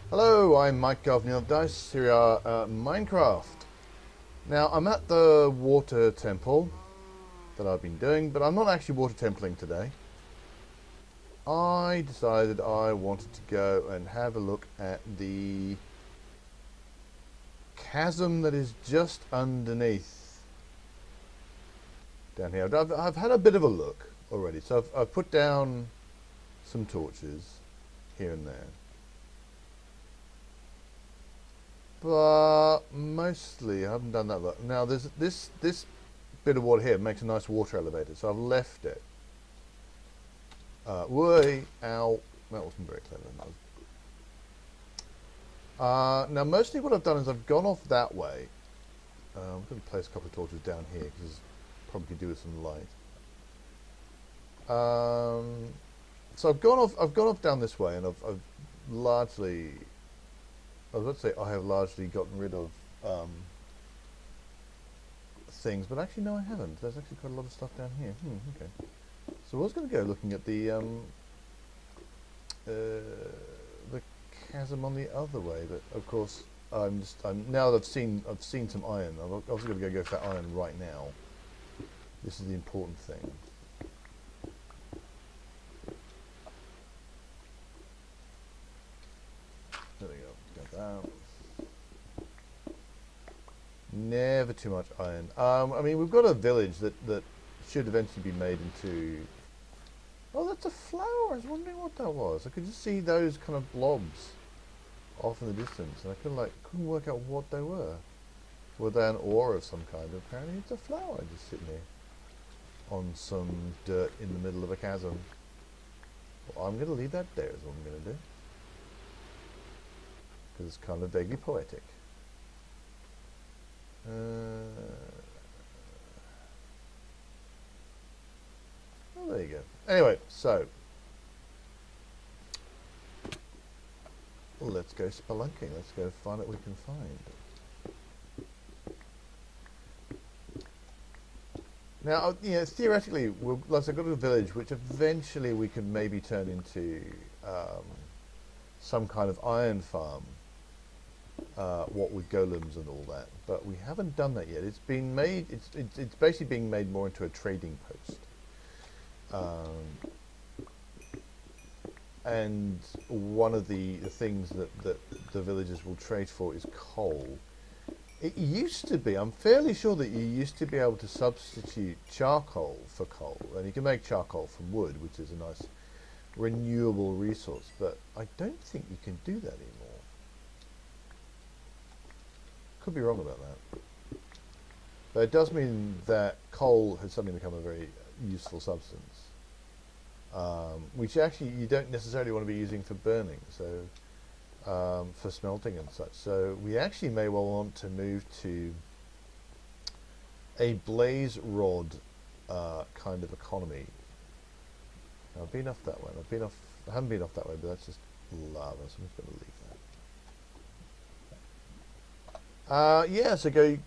Hello, I'm Mike Govney of Dice. Here we are, Minecraft. Now, I'm at the water temple that I've been doing, but I'm not actually water templing today. I decided I wanted to go and have a look at the chasm that is just underneath down here. I've had a bit of a look already, so I've put down some torches here and there. But mostly I haven't done that lot. Now there's this bit of water here makes a nice water elevator, so I've left it. Whey, ow, that wasn't very clever. Now mostly what I've done is I've gone off that way. I'm going to place a couple of torches down here because probably could do with some light. So I've gone off down this way, and I've largely, I was about to say I have largely gotten rid of things, but actually no, I haven't. There's actually quite a lot of stuff down here. Okay. So I was going to go looking at the chasm on the other way, but of course I'm now that I've seen some iron. I'm also going to go for that iron right now. This is the important thing. There we go. Got that. Never too much iron. I mean, we've got a village that should eventually be made into. Oh, that's a flower. I was wondering what that was. I could just see those kind of blobs off in the distance, and I couldn't work out what they were. Were they an ore of some kind? Apparently, it's a flower just sitting there on some dirt in the middle of a chasm. Well, I'm going to leave that there. Is what I'm going to do because it's kind of vaguely poetic. Oh, there you go. Anyway, so let's go spelunking. Let's go find what we can find. Now, theoretically, let's go to a village which eventually we can maybe turn into some kind of iron farm. What with golems and all that, but we haven't done that yet. It's been made. It's basically being made more into a trading post. And one of the things that the villagers will trade for is coal. It used to be, I'm fairly sure that you used to be able to substitute charcoal for coal, and you can make charcoal from wood, which is a nice renewable resource, but I don't think you can do that anymore. Could be wrong about that. But it does mean that coal has suddenly become a very useful substance. Which actually you don't necessarily want to be using for burning, so for smelting and such. So we actually may well want to move to a blaze rod kind of economy. Now, I've been off that way. I haven't been off that way, but that's just lava, so I'm just going to leave that. Yeah, so go,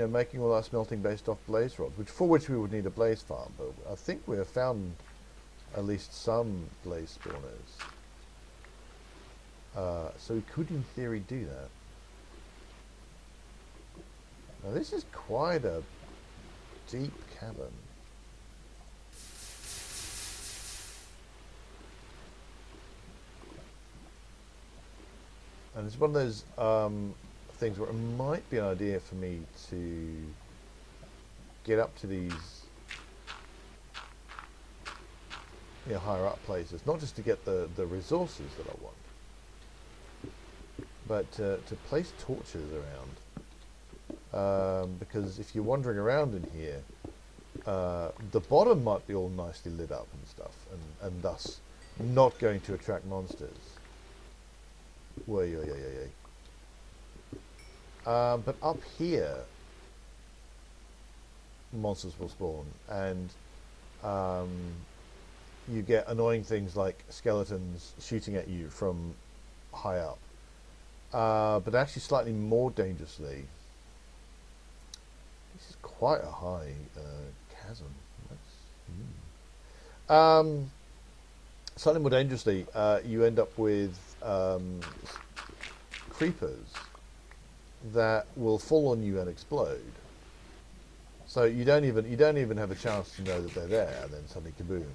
making all our smelting based off blaze rods, for which we would need a blaze farm. But I think we have found at least some blaze spawners. So we could, in theory, do that. Now this is quite a deep cavern. And it's one of those things where it might be an idea for me to get up to these higher up places, not just to get the resources that I want, but to place torches around. Because if you're wandering around in here, the bottom might be all nicely lit up and stuff, and thus not going to attract monsters. But up here, monsters will spawn, and you get annoying things like skeletons shooting at you from high up. But actually slightly more dangerously, this is quite a high chasm. Slightly more dangerously, you end up with creepers that will fall on you and explode. So you don't even have a chance to know that they're there, and then suddenly kaboom.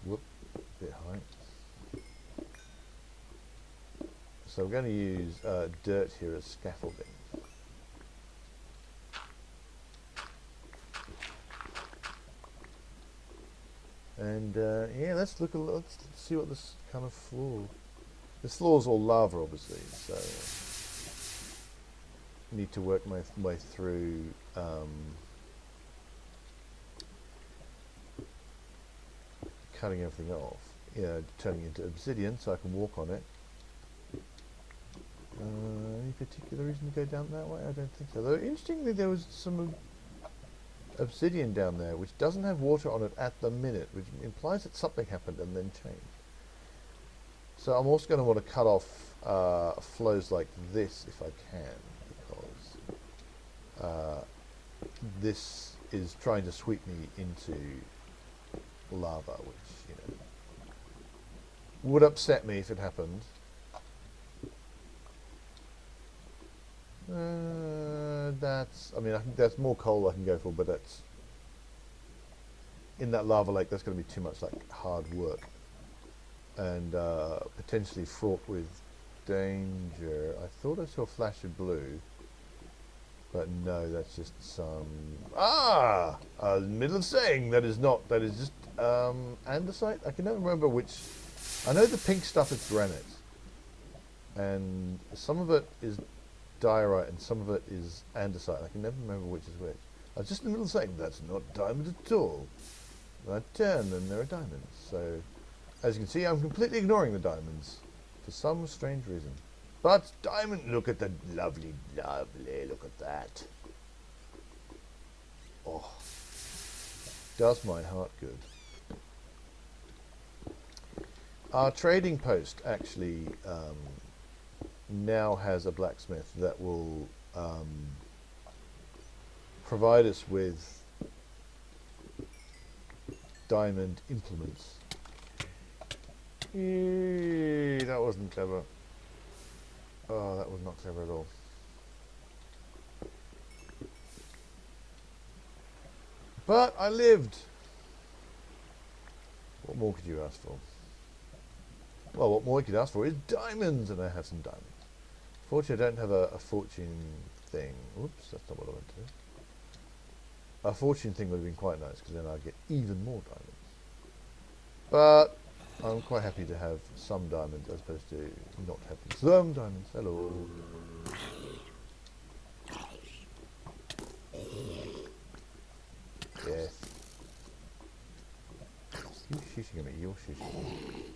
Whoop, bit high. So we're going to use dirt here as scaffolding. And yeah, let's see what this kind of floor. This floor is all lava, obviously, so need to work my way through. Cutting everything off, turning it into obsidian so I can walk on it. Any particular reason to go down that way? I don't think so. Though interestingly, there was some obsidian down there which doesn't have water on it at the minute, which implies that something happened and then changed. So I'm also going to want to cut off flows like this if I can, because this is trying to sweep me into lava, which would upset me if it happened. I think that's more coal I can go for, but that's in that lava lake. That's going to be too much like hard work and potentially fraught with danger. I thought I saw a flash of blue, but no, that's just some middle of saying that is just andesite. I can never remember which. I know the pink stuff is granite, and some of it is diorite and some of it is andesite. I can never remember which is which. I was just in the middle of saying that's not diamond at all. And I turn and there are diamonds. So as you can see, I'm completely ignoring the diamonds for some strange reason. But diamond, look at the lovely, look at that. Oh, does my heart good. Our trading post actually now has a blacksmith that will provide us with diamond implements. That wasn't clever. Oh, that was not clever at all. But I lived. What more could you ask for? Well, what more you could ask for is diamonds, and I have some diamonds. Fortunately, I don't have a fortune thing. Oops, that's not what I went to do. A fortune thing would have been quite nice, because then I'd get even more diamonds. But I'm quite happy to have some diamonds as opposed to not having some diamonds. Hello. Yes. Who's shooting at me? You're shooting at me.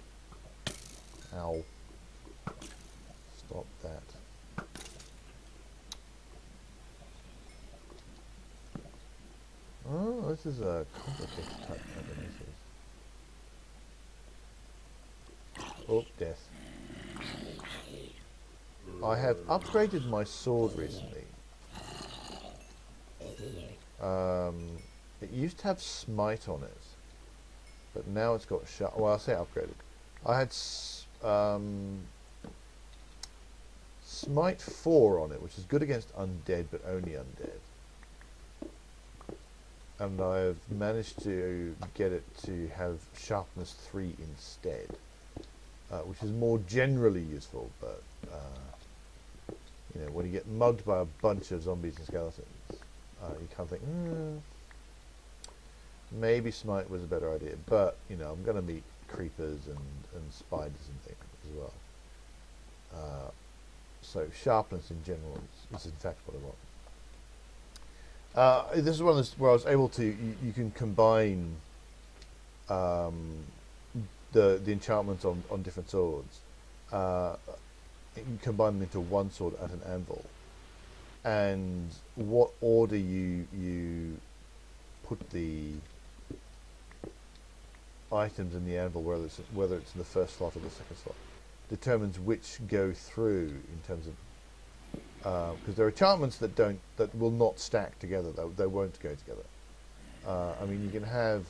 Ow. Stop that. Oh, this is a complicated type combination. Oh, death. I have upgraded my sword recently. It used to have smite on it, but now it's got well, I'll say upgraded. I had smite 4 on it, which is good against undead, but only undead. And I've managed to get it to have sharpness 3 instead, which is more generally useful, but when you get mugged by a bunch of zombies and skeletons, you kind of think, maybe smite was a better idea, but I'm going to meet creepers and spiders and things as well. So sharpness in general is in fact what I want. This is one of those where I was able to, you can combine the enchantments on different swords. You can combine them into one sword at an anvil. And what order you put the items in the anvil, whether it's in the first slot or the second slot, determines which go through in terms of because there are enchantments that will not stack together. They won't go together. I mean, you can have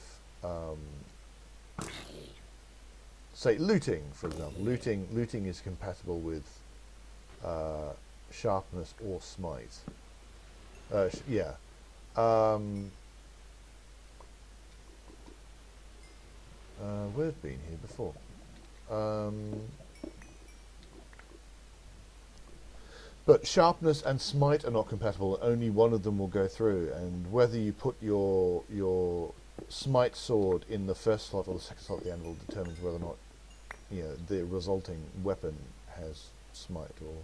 say looting, for example. Looting is compatible with sharpness or smite. Yeah. We've been here before. But sharpness and smite are not compatible. Only one of them will go through, and whether you put your smite sword in the first slot or the second slot of the anvil determines whether or not the resulting weapon has smite or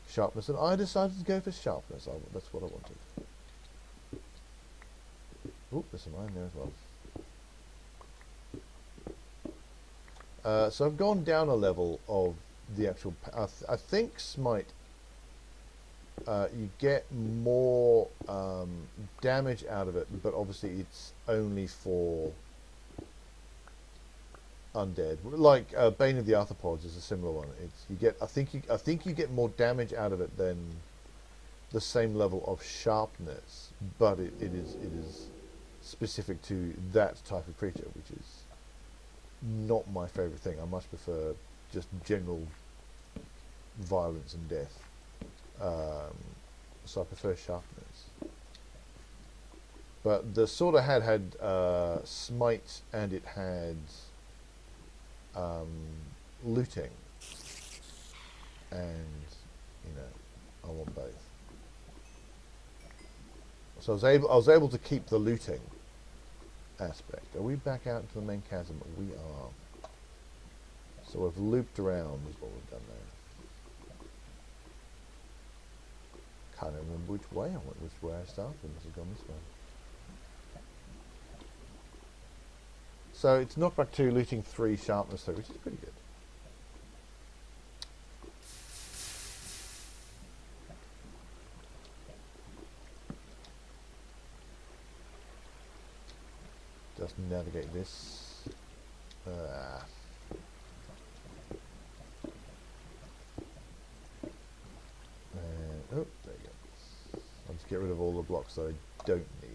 sharpness. And I decided to go for sharpness. That's what I wanted. Oh, there's some iron there as well. So I've gone down a level of the actual. I think smite. You get more damage out of it, but obviously it's only for undead. Like Bane of the Arthropods is a similar one. I think you get more damage out of it than the same level of sharpness, but it is specific to that type of creature, which is not my favourite thing. I much prefer just general violence and death. So I prefer sharpness. But the sword I had smite and it had looting, and I want both. So I was able to keep the looting aspect. Are we back out into the main chasm? We are. So we've looped around is what we've done there. Can't remember which way I went, which way I started. Must have gone this way. So it's knockback 2, looting 3, sharpness 3, which is pretty good. Just navigate this. And, oh, there you go. I'll just get rid of all the blocks that I don't need.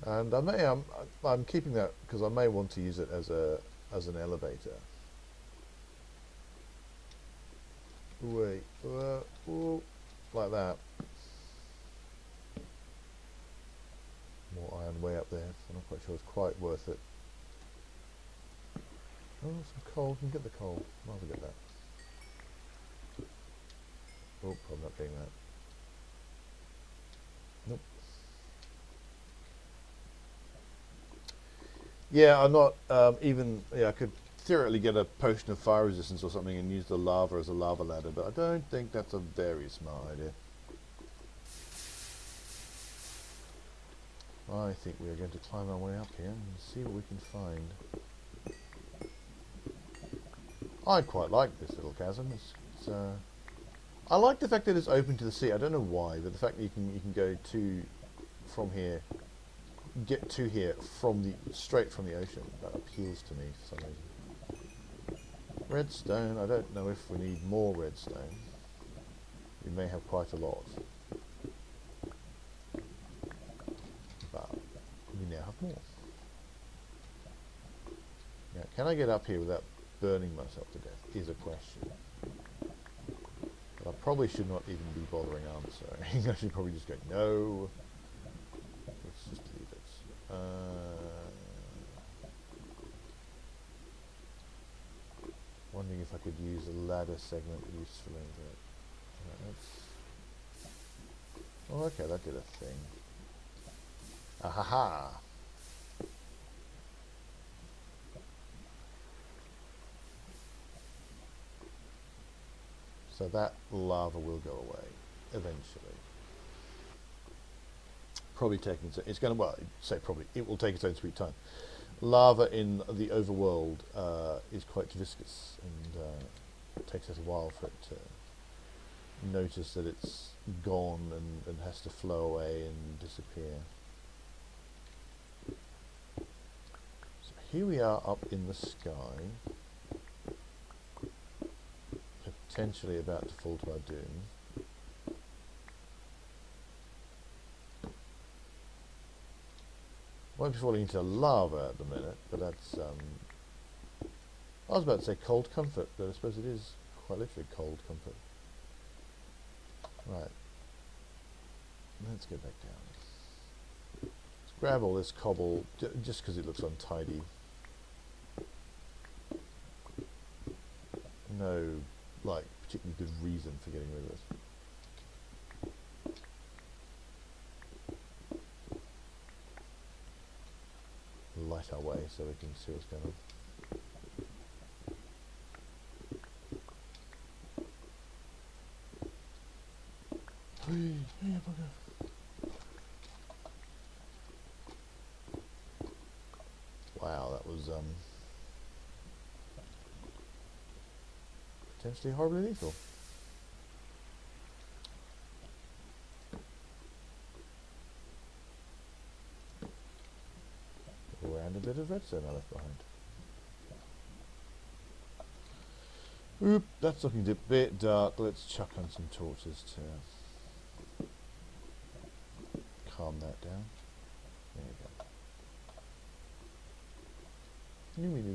And I'm keeping that because I may want to use it as an elevator. Wait, like that. More iron way up there. I'm not quite sure it's quite worth it. Oh, some coal. You can get the coal. Might as well get that. Oh, I'm not doing that. Nope. Yeah, I'm not even. Yeah, I could theoretically get a potion of fire resistance or something and use the lava as a lava ladder, but I don't think that's a very smart idea. I think we are going to climb our way up here and see what we can find. I quite like this little chasm. I like the fact that it's open to the sea. I don't know why, but the fact that you can go from here, get to here straight from the ocean, that appeals to me for some reason. Redstone. I don't know if we need more redstone. We may have quite a lot, but we now have more. Now, can I get up here without burning myself to death is a question. But I probably should not even be bothering answering. I should probably just go, no. Let's just leave it. Wondering if I could use a ladder segment usefully. Oh, okay, that did a thing. Ahaha! So that lava will go away eventually. Probably taking it's going to, well, say probably, it will take its own sweet time. Lava in the overworld is quite viscous, and it takes us a while for it to notice that it's gone and has to flow away and disappear. So here we are up in the sky, potentially about to fall to our doom. Won't be falling into lava at the minute, but that's, I was about to say cold comfort, but I suppose it is quite literally cold comfort. Right. Let's get back down. Let's grab all this cobble, just because it looks untidy. No, like, particularly good reason for getting rid of it. Light our way so we can see what's going on. Wow, that was potentially horribly lethal. And a bit of redstone I left behind. Oop, that's looking a bit dark. Let's chuck on some torches to calm that down. There we go.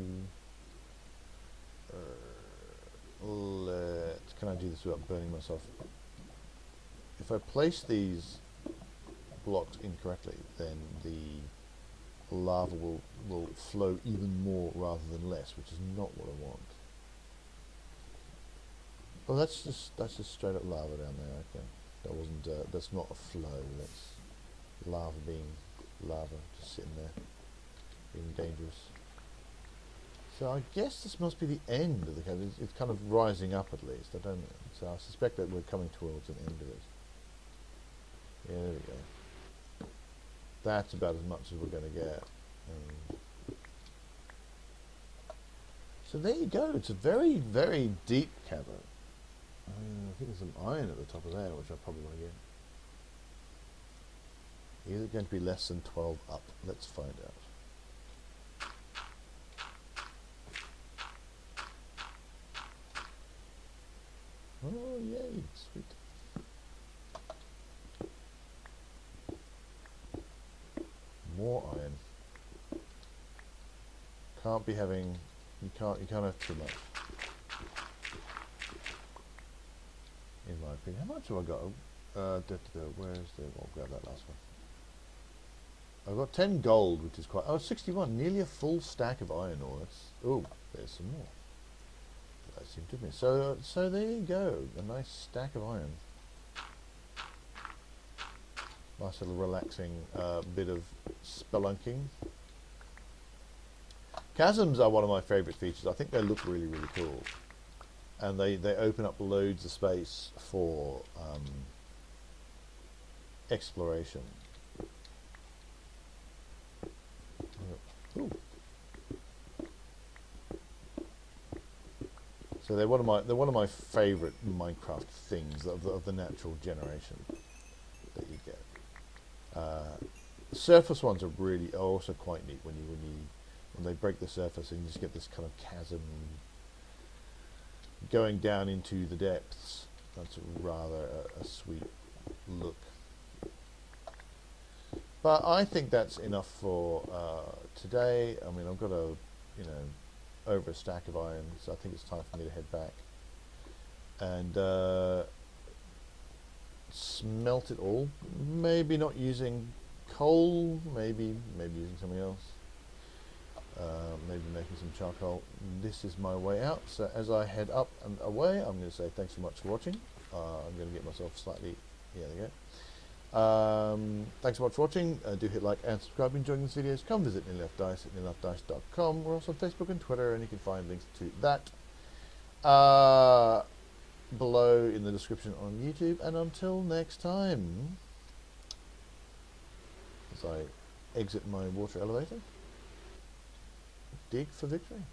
Can I do this without burning myself? If I place these blocks incorrectly, then the lava will flow even more rather than less, which is not what I want. Well, that's just straight up lava down there. Okay, that wasn't. That's not a flow. That's lava being lava, just sitting there, being dangerous. So I guess this must be the end of the cave. It's kind of rising up at least. I don't. So I suspect that we're coming towards an end of it. Yeah, there we go. That's about as much as we're going to get. So there you go. It's a very, very deep cavern. I think there's some iron at the top of there, which I probably want to get. Is it going to be less than 12 up? Let's find out. Oh, yay. Sweet. More iron. Can't be having. You can't have too much. In my opinion, how much have I got? Where's the? I'll grab that last one. I've got 10 gold, which is quite. Oh, 61, nearly a full stack of iron ore. That's. Oh, there's some more. That seemed to me. So there you go. A nice stack of iron. Nice little relaxing bit of spelunking. Chasms are one of my favourite features. I think they look really, really cool. And they open up loads of space for exploration. Ooh. So they're one of my favourite Minecraft things of the natural generation that you get. The surface ones are also quite neat when they break the surface and you just get this kind of chasm going down into the depths. That's rather a sweet look. But I think that's enough for today. I mean, I've got over a stack of iron, so I think it's time for me to head back and smelt it all. Maybe not using coal, maybe using something else. Maybe making some charcoal. This is my way out. So as I head up and away, I'm going to say thanks so much for watching. I'm going to get myself slightly. Yeah, there you go. Thanks so much for watching. Do hit like and subscribe if you're enjoying these videos. Come visit nearleftdice at nearleftdice.com. We're also on Facebook and Twitter, and you can find links to that below in the description on YouTube. And until next time, as I exit my water elevator, dig for victory.